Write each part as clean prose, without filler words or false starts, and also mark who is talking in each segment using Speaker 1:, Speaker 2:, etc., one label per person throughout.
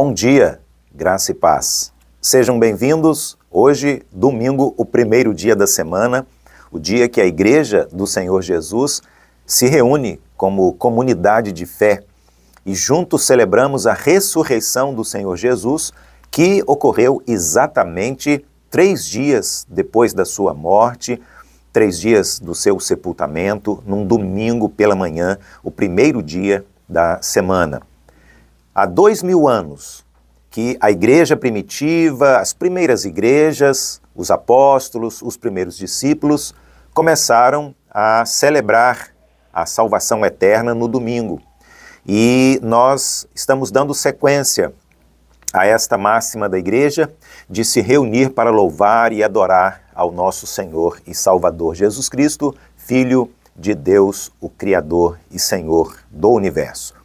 Speaker 1: Bom dia, graça e paz. Sejam bem-vindos. Hoje, domingo, o primeiro dia da semana, o dia que a Igreja do Senhor Jesus se reúne como comunidade de fé e juntos celebramos a ressurreição do Senhor Jesus, que ocorreu exatamente 3 dias depois da sua morte, 3 dias do seu sepultamento, num domingo pela manhã, o primeiro dia da semana. Há 2000 anos que a igreja primitiva, as primeiras igrejas, os apóstolos, os primeiros discípulos, começaram a celebrar a salvação eterna no domingo. E nós estamos dando sequência a esta máxima da igreja de se reunir para louvar e adorar ao nosso Senhor e Salvador Jesus Cristo, Filho de Deus, o Criador e Senhor do universo.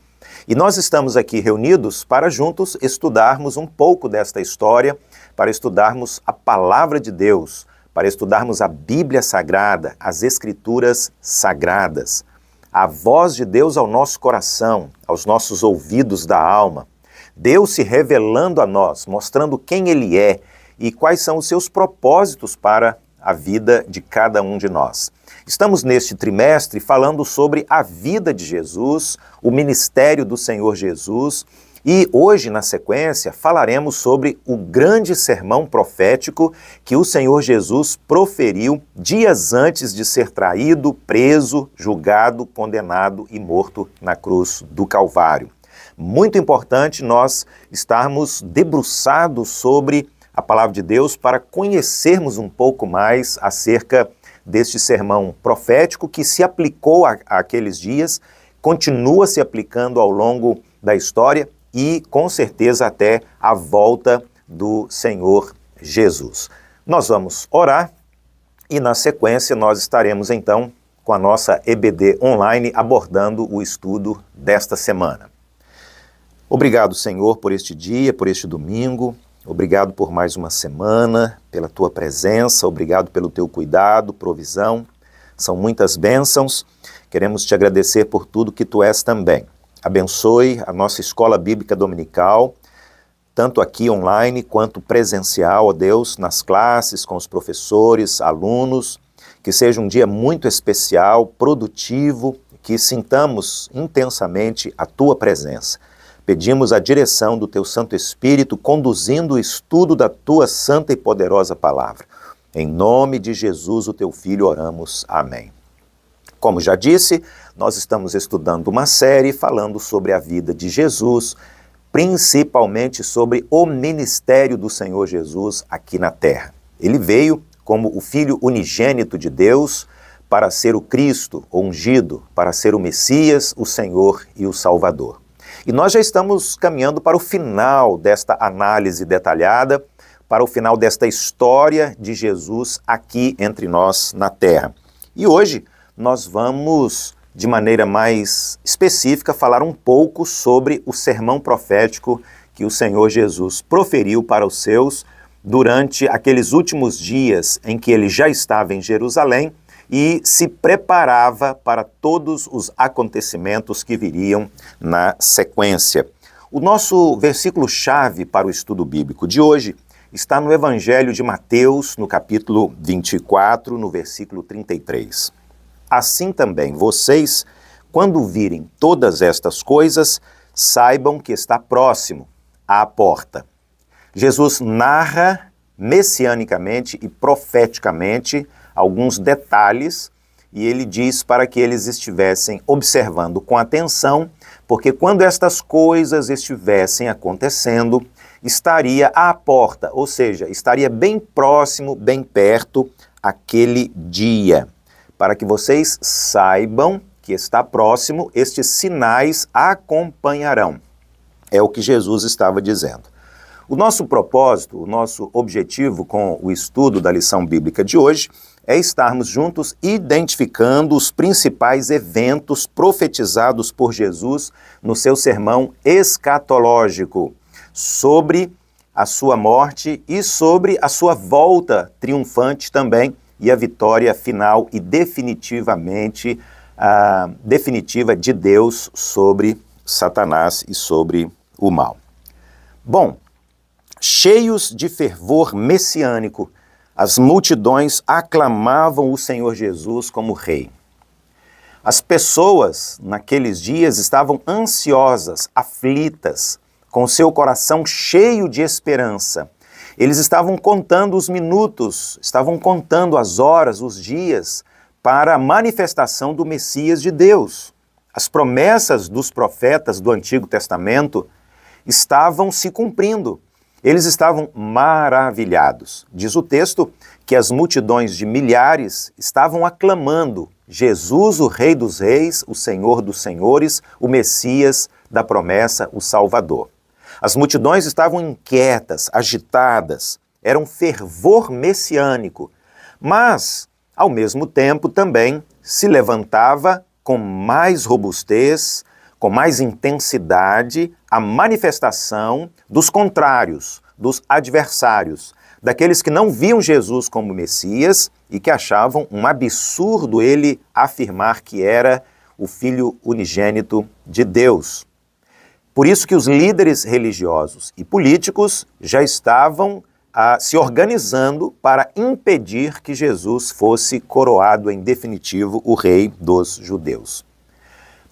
Speaker 1: E nós estamos aqui reunidos para juntos estudarmos um pouco desta história, para estudarmos a Palavra de Deus, para estudarmos a Bíblia Sagrada, as Escrituras Sagradas, a voz de Deus ao nosso coração, aos nossos ouvidos da alma, Deus se revelando a nós, mostrando quem Ele é e quais são os seus propósitos para a vida de cada um de nós. Estamos neste trimestre falando sobre a vida de Jesus, o ministério do Senhor Jesus, e hoje, na sequência, falaremos sobre o grande sermão profético que o Senhor Jesus proferiu dias antes de ser traído, preso, julgado, condenado e morto na cruz do Calvário. Muito importante nós estarmos debruçados sobre a Palavra de Deus para conhecermos um pouco mais acerca deste sermão profético que se aplicou àqueles dias, continua se aplicando ao longo da história e, com certeza, até a volta do Senhor Jesus. Nós vamos orar e, na sequência, nós estaremos, então, com a nossa EBD online abordando o estudo desta semana. Obrigado, Senhor, por este dia, por este domingo. Obrigado por mais uma semana, pela Tua presença, obrigado pelo Teu cuidado, provisão. São muitas bênçãos. Queremos Te agradecer por tudo que Tu és também. Abençoe a nossa escola bíblica dominical, tanto aqui online quanto presencial, ó Deus, nas classes, com os professores, alunos. Que seja um dia muito especial, produtivo, que sintamos intensamente a Tua presença. Pedimos a direção do Teu Santo Espírito, conduzindo o estudo da Tua santa e poderosa palavra. Em nome de Jesus, o Teu Filho, oramos. Amém. Como já disse, nós estamos estudando uma série falando sobre a vida de Jesus, principalmente sobre o ministério do Senhor Jesus aqui na terra. Ele veio como o Filho unigênito de Deus para ser o Cristo, o ungido, para ser o Messias, o Senhor e o Salvador. E nós já estamos caminhando para o final desta análise detalhada, para o final desta história de Jesus aqui entre nós na Terra. E hoje nós vamos, de maneira mais específica, falar um pouco sobre o sermão profético que o Senhor Jesus proferiu para os seus durante aqueles últimos dias em que ele já estava em Jerusalém e se preparava para todos os acontecimentos que viriam na sequência. O nosso versículo-chave para o estudo bíblico de hoje está no Evangelho de Mateus, no capítulo 24, no versículo 33. Assim também vocês, quando virem todas estas coisas, saibam que está próximo, à porta. Jesus narra messianicamente e profeticamente alguns detalhes, e ele diz para que eles estivessem observando com atenção, porque quando estas coisas estivessem acontecendo, estaria à porta, ou seja, estaria bem próximo, bem perto, aquele dia. Para que vocês saibam que está próximo, estes sinais acompanharão. É o que Jesus estava dizendo. O nosso propósito, o nosso objetivo com o estudo da lição bíblica de hoje é estarmos juntos identificando os principais eventos profetizados por Jesus no seu sermão escatológico sobre a sua morte e sobre a sua volta triunfante também e a vitória final e definitiva de Deus sobre Satanás e sobre o mal. Bom, cheios de fervor messiânico, as multidões aclamavam o Senhor Jesus como rei. As pessoas naqueles dias estavam ansiosas, aflitas, com seu coração cheio de esperança. Eles estavam contando os minutos, estavam contando as horas, os dias, para a manifestação do Messias de Deus. As promessas dos profetas do Antigo Testamento estavam se cumprindo. Eles estavam maravilhados. Diz o texto que as multidões de milhares estavam aclamando Jesus, o Rei dos Reis, o Senhor dos Senhores, o Messias da promessa, o Salvador. As multidões estavam inquietas, agitadas, era um fervor messiânico, mas, ao mesmo tempo, também se levantava com mais robustez, com mais intensidade, a manifestação dos contrários, dos adversários, daqueles que não viam Jesus como Messias e que achavam um absurdo ele afirmar que era o Filho unigênito de Deus. Por isso que os líderes religiosos e políticos já estavam se organizando para impedir que Jesus fosse coroado em definitivo o rei dos judeus.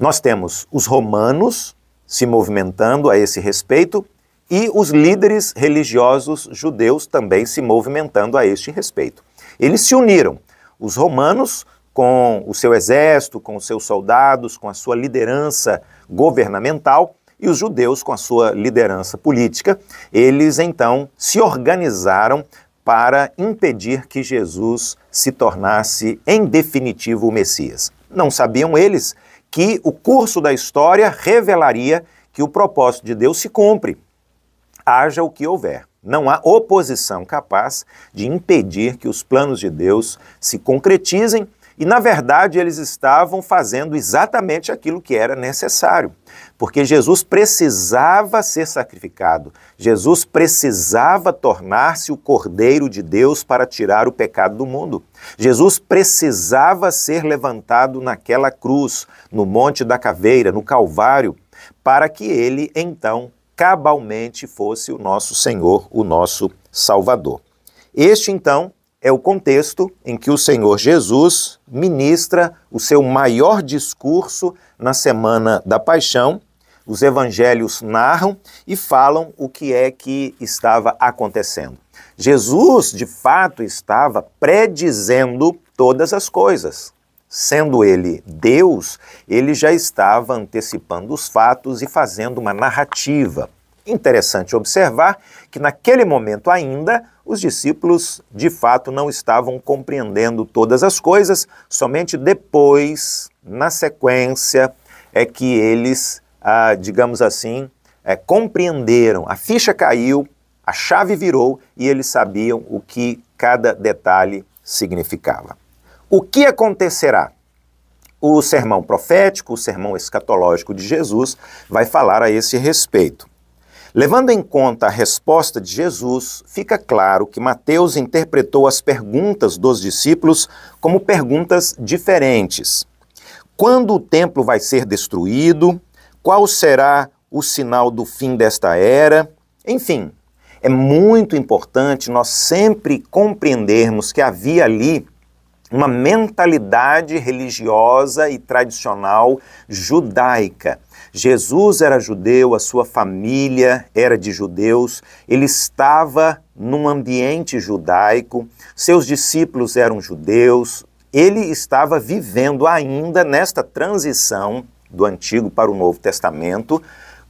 Speaker 1: Nós temos os romanos se movimentando a esse respeito e os líderes religiosos judeus também se movimentando a este respeito. Eles se uniram, os romanos com o seu exército, com os seus soldados, com a sua liderança governamental, e os judeus com a sua liderança política. Eles então se organizaram para impedir que Jesus se tornasse em definitivo o Messias. Não sabiam eles que o curso da história revelaria que o propósito de Deus se cumpre, haja o que houver. Não há oposição capaz de impedir que os planos de Deus se concretizem e, na verdade, eles estavam fazendo exatamente aquilo que era necessário, porque Jesus precisava ser sacrificado, Jesus precisava tornar-se o Cordeiro de Deus para tirar o pecado do mundo. Jesus precisava ser levantado naquela cruz, no Monte da Caveira, no Calvário, para que ele, então, cabalmente fosse o nosso Senhor, o nosso Salvador. Este, então, é o contexto em que o Senhor Jesus ministra o seu maior discurso na Semana da Paixão. Os evangelhos narram e falam o que é que estava acontecendo. Jesus, de fato, estava predizendo todas as coisas. Sendo ele Deus, ele já estava antecipando os fatos e fazendo uma narrativa. Interessante observar que naquele momento ainda os discípulos de fato não estavam compreendendo todas as coisas, somente depois, na sequência, é que eles, digamos assim, compreenderam, a ficha caiu, a chave virou e eles sabiam o que cada detalhe significava. O que acontecerá? O sermão profético, o sermão escatológico de Jesus vai falar a esse respeito. Levando em conta a resposta de Jesus, fica claro que Mateus interpretou as perguntas dos discípulos como perguntas diferentes. Quando o templo vai ser destruído? Qual será o sinal do fim desta era? Enfim, é muito importante nós sempre compreendermos que havia ali uma mentalidade religiosa e tradicional judaica. Jesus era judeu, a sua família era de judeus, ele estava num ambiente judaico, seus discípulos eram judeus, ele estava vivendo ainda nesta transição do Antigo para o Novo Testamento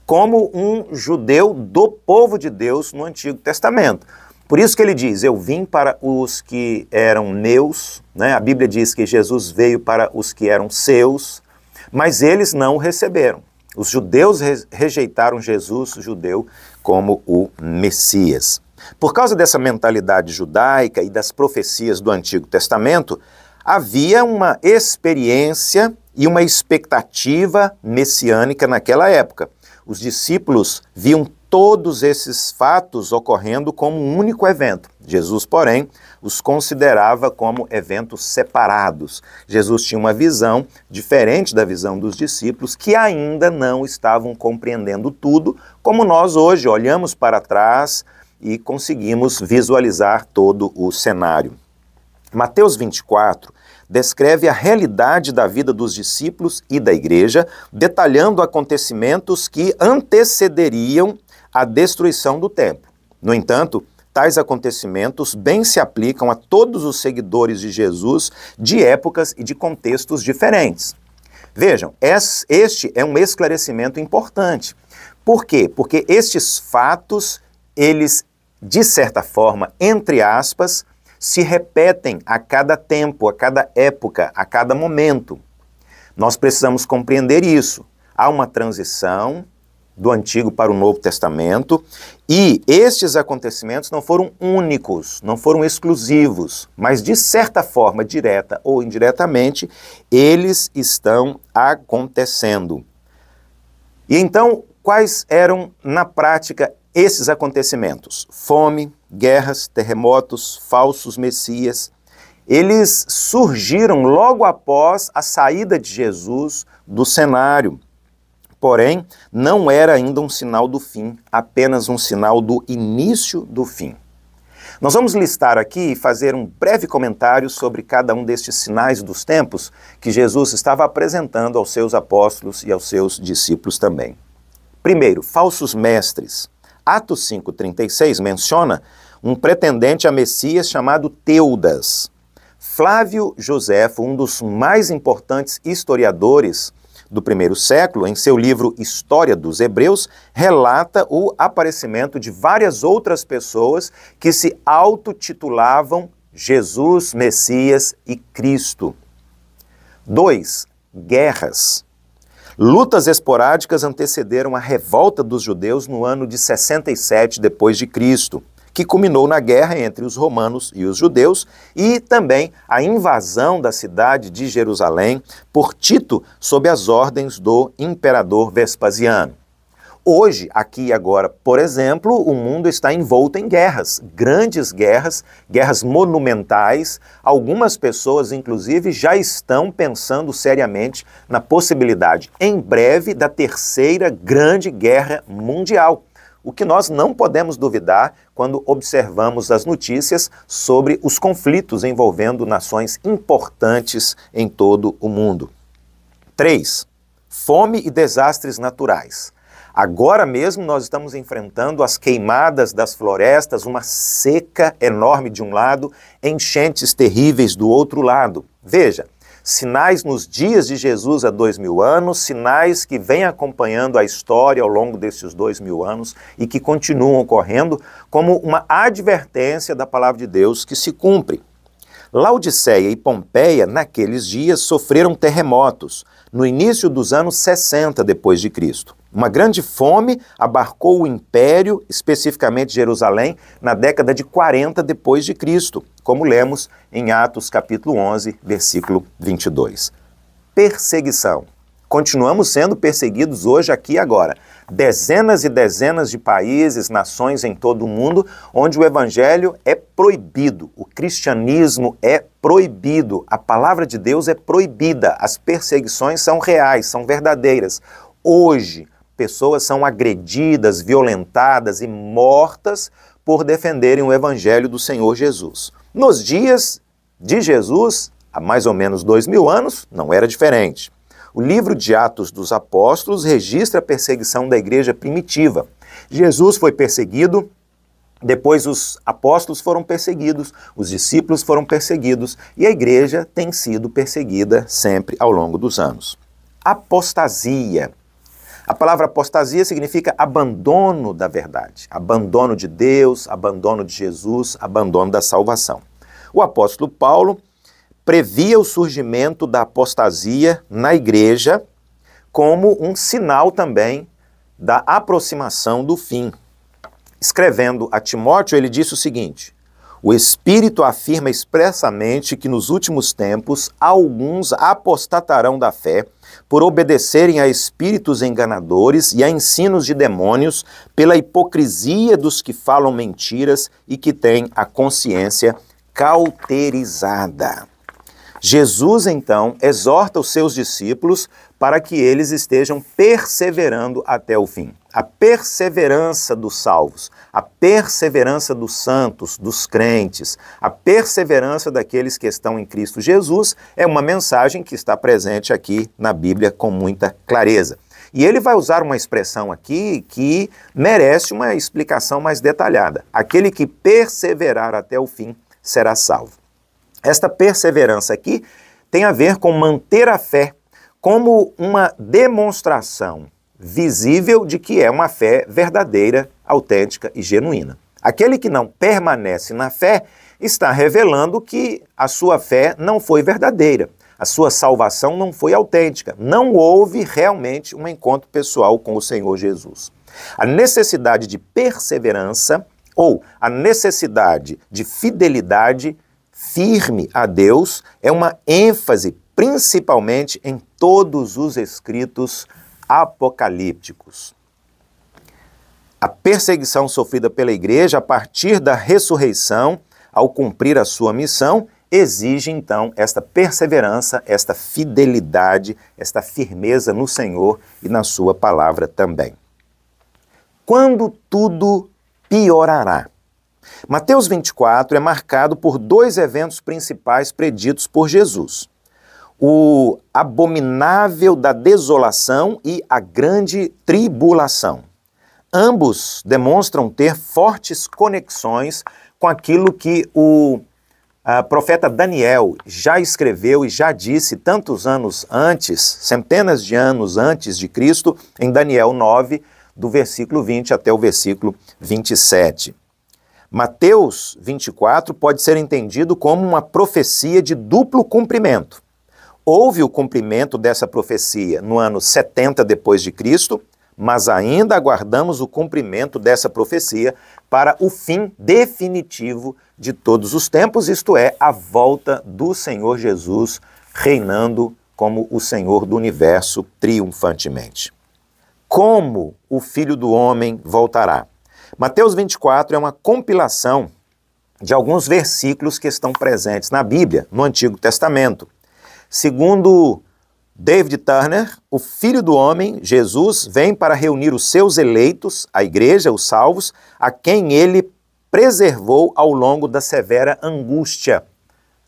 Speaker 1: como um judeu do povo de Deus no Antigo Testamento. Por isso que ele diz, eu vim para os que eram meus, né? A Bíblia diz que Jesus veio para os que eram seus, mas eles não o receberam. Os judeus rejeitaram Jesus, judeu, como o Messias. Por causa dessa mentalidade judaica e das profecias do Antigo Testamento, havia uma experiência e uma expectativa messiânica naquela época. Os discípulos viam todos esses fatos ocorrendo como um único evento. Jesus, porém, os considerava como eventos separados. Jesus tinha uma visão diferente da visão dos discípulos, que ainda não estavam compreendendo tudo, como nós hoje olhamos para trás e conseguimos visualizar todo o cenário. Mateus 24 descreve a realidade da vida dos discípulos e da igreja, detalhando acontecimentos que antecederiam a destruição do templo. No entanto, tais acontecimentos bem se aplicam a todos os seguidores de Jesus de épocas e de contextos diferentes. Vejam, este é um esclarecimento importante. Por quê? Porque estes fatos, eles, de certa forma, entre aspas, se repetem a cada tempo, a cada época, a cada momento. Nós precisamos compreender isso. Há uma transição do Antigo para o Novo Testamento e estes acontecimentos não foram únicos, não foram exclusivos, mas de certa forma, direta ou indiretamente, eles estão acontecendo. E então, quais eram, na prática, esses acontecimentos? Fome, guerras, terremotos, falsos messias, eles surgiram logo após a saída de Jesus do cenário. Porém, não era ainda um sinal do fim, apenas um sinal do início do fim. Nós vamos listar aqui e fazer um breve comentário sobre cada um destes sinais dos tempos que Jesus estava apresentando aos seus apóstolos e aos seus discípulos também. Primeiro, falsos mestres. Atos 5,36 menciona um pretendente a Messias chamado Teudas. Flávio Joséfo, um dos mais importantes historiadores do primeiro século, em seu livro História dos Hebreus, relata o aparecimento de várias outras pessoas que se autotitulavam Jesus, Messias e Cristo. 2. Guerras. Lutas esporádicas antecederam a revolta dos judeus no ano de 67 depois de Cristo, que culminou na guerra entre os romanos e os judeus, e também a invasão da cidade de Jerusalém por Tito sob as ordens do imperador Vespasiano. Hoje, aqui e agora, por exemplo, o mundo está envolto em guerras, grandes guerras, guerras monumentais. Algumas pessoas, inclusive, já estão pensando seriamente na possibilidade, em breve, da terceira grande guerra mundial. O que nós não podemos duvidar quando observamos as notícias sobre os conflitos envolvendo nações importantes em todo o mundo. 3. Fome e desastres naturais. Agora mesmo nós estamos enfrentando as queimadas das florestas, uma seca enorme de um lado, enchentes terríveis do outro lado. Veja, sinais nos dias de Jesus há 2000 anos, sinais que vêm acompanhando a história ao longo desses 2000 anos e que continuam ocorrendo como uma advertência da palavra de Deus que se cumpre. Laodiceia e Pompeia, naqueles dias, sofreram terremotos, no início dos anos 60 depois de Cristo. Uma grande fome abarcou o império, especificamente Jerusalém, na década de 40 depois de Cristo, como lemos em Atos capítulo 11, versículo 22. Perseguição. Continuamos sendo perseguidos hoje, aqui e agora. Dezenas e dezenas de países, nações em todo o mundo, onde o evangelho é proibido, o cristianismo é proibido, a palavra de Deus é proibida, as perseguições são reais, são verdadeiras. Hoje, pessoas são agredidas, violentadas e mortas por defenderem o evangelho do Senhor Jesus. Nos dias de Jesus, há mais ou menos 2000 anos, não era diferente. O livro de Atos dos Apóstolos registra a perseguição da igreja primitiva. Jesus foi perseguido, depois os apóstolos foram perseguidos, os discípulos foram perseguidos e a igreja tem sido perseguida sempre ao longo dos anos. Apostasia. A palavra apostasia significa abandono da verdade, abandono de Deus, abandono de Jesus, abandono da salvação. O apóstolo Paulo previa o surgimento da apostasia na igreja como um sinal também da aproximação do fim. Escrevendo a Timóteo, ele disse o seguinte: O Espírito afirma expressamente que nos últimos tempos alguns apostatarão da fé por obedecerem a espíritos enganadores e a ensinos de demônios, pela hipocrisia dos que falam mentiras e que têm a consciência cauterizada. Jesus, então, exorta os seus discípulos para que eles estejam perseverando até o fim. A perseverança dos salvos, a perseverança dos santos, dos crentes, a perseverança daqueles que estão em Cristo Jesus é uma mensagem que está presente aqui na Bíblia com muita clareza. E ele vai usar uma expressão aqui que merece uma explicação mais detalhada. Aquele que perseverar até o fim será salvo. Esta perseverança aqui tem a ver com manter a fé como uma demonstração visível de que é uma fé verdadeira, autêntica e genuína. Aquele que não permanece na fé está revelando que a sua fé não foi verdadeira, a sua salvação não foi autêntica, não houve realmente um encontro pessoal com o Senhor Jesus. A necessidade de perseverança ou a necessidade de fidelidade firme a Deus é uma ênfase principalmente em todos os escritos apocalípticos. A perseguição sofrida pela igreja a partir da ressurreição, ao cumprir a sua missão, exige então esta perseverança, esta fidelidade, esta firmeza no Senhor e na sua palavra também. Quando tudo piorará? Mateus 24 é marcado por dois eventos principais preditos por Jesus: o abominável da desolação e a grande tribulação. Ambos demonstram ter fortes conexões com aquilo que o profeta Daniel já escreveu e já disse tantos anos antes, centenas de anos antes de Cristo, em Daniel 9, do versículo 20 até o versículo 27. Mateus 24 pode ser entendido como uma profecia de duplo cumprimento. Houve o cumprimento dessa profecia no ano 70 depois de Cristo, mas ainda aguardamos o cumprimento dessa profecia para o fim definitivo de todos os tempos, isto é, a volta do Senhor Jesus reinando como o Senhor do universo triunfantemente. Como o Filho do Homem voltará? Mateus 24 é uma compilação de alguns versículos que estão presentes na Bíblia, no Antigo Testamento. Segundo David Turner, o Filho do Homem, Jesus, vem para reunir os seus eleitos, a igreja, os salvos, a quem ele preservou ao longo da severa angústia,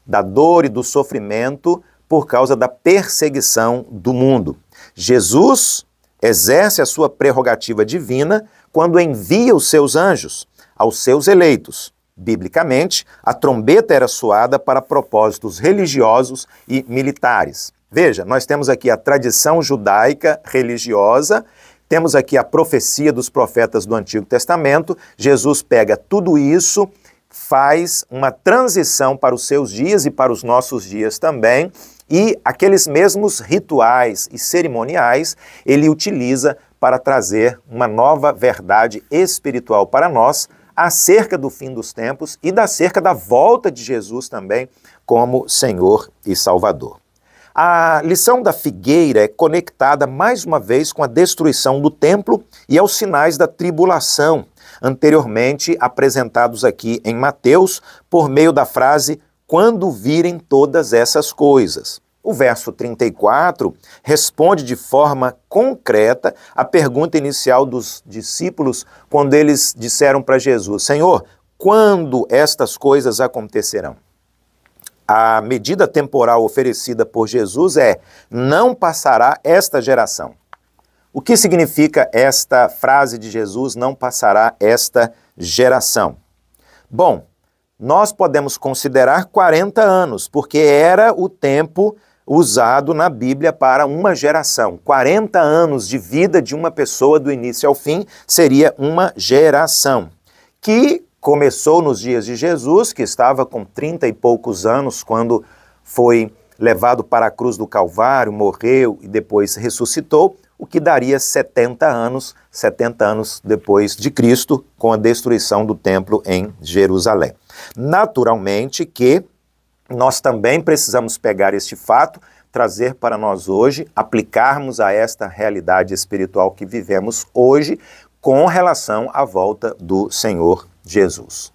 Speaker 1: da dor e do sofrimento por causa da perseguição do mundo. Jesus exerce a sua prerrogativa divina quando envia os seus anjos aos seus eleitos. Biblicamente, a trombeta era soada para propósitos religiosos e militares. Veja, nós temos aqui a tradição judaica religiosa, temos aqui a profecia dos profetas do Antigo Testamento. Jesus pega tudo isso, faz uma transição para os seus dias e para os nossos dias também, e aqueles mesmos rituais e cerimoniais ele utiliza para trazer uma nova verdade espiritual para nós acerca do fim dos tempos e acerca da volta de Jesus também como Senhor e Salvador. A lição da figueira é conectada mais uma vez com a destruição do templo e aos sinais da tribulação, anteriormente apresentados aqui em Mateus por meio da frase "quando virem todas essas coisas". O verso 34 responde de forma concreta à pergunta inicial dos discípulos quando eles disseram para Jesus: Senhor, quando estas coisas acontecerão? A medida temporal oferecida por Jesus é: não passará esta geração. O que significa esta frase de Jesus, não passará esta geração? Bom, nós podemos considerar 40 anos, porque era o tempo usado na Bíblia para uma geração. 40 anos de vida de uma pessoa do início ao fim seria uma geração, que começou nos dias de Jesus, que estava com 30 e poucos anos quando foi levado para a cruz do Calvário, morreu e depois ressuscitou. o que daria 70 anos depois de Cristo, com a destruição do templo em Jerusalém. Naturalmente que nós também precisamos pegar este fato, trazer para nós hoje, aplicarmos a esta realidade espiritual que vivemos hoje com relação à volta do Senhor Jesus.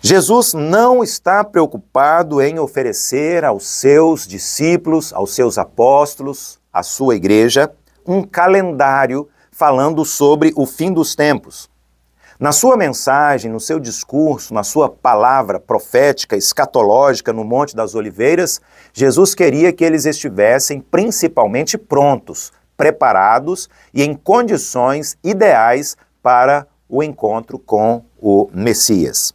Speaker 1: Jesus não está preocupado em oferecer aos seus discípulos, aos seus apóstolos, à sua igreja, um calendário falando sobre o fim dos tempos. Na sua mensagem, no seu discurso, na sua palavra profética, escatológica no Monte das Oliveiras, Jesus queria que eles estivessem principalmente prontos, preparados e em condições ideais para o encontro com o Messias.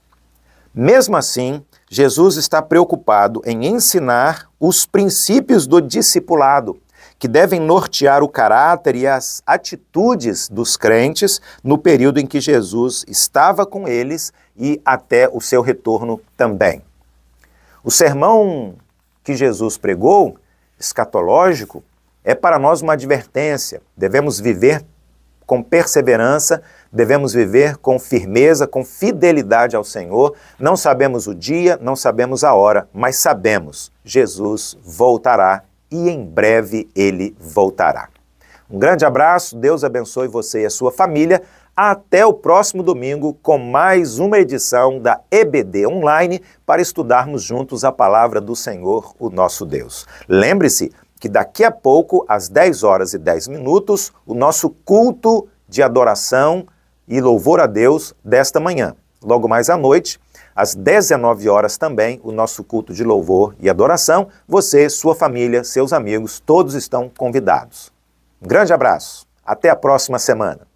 Speaker 1: Mesmo assim, Jesus está preocupado em ensinar os princípios do discipulado, que devem nortear o caráter e as atitudes dos crentes no período em que Jesus estava com eles e até o seu retorno também. O sermão que Jesus pregou, escatológico, é para nós uma advertência. Devemos viver com perseverança, devemos viver com firmeza, com fidelidade ao Senhor. Não sabemos o dia, não sabemos a hora, mas sabemos, Jesus voltará e em breve ele voltará. Um grande abraço, Deus abençoe você e a sua família. Até o próximo domingo com mais uma edição da EBD Online para estudarmos juntos a palavra do Senhor, o nosso Deus. Lembre-se que daqui a pouco, às 10h10, o nosso culto de adoração e louvor a Deus desta manhã. Logo mais à noite, às 19h também, o nosso culto de louvor e adoração. Você, sua família, seus amigos, todos estão convidados. Um grande abraço. Até a próxima semana.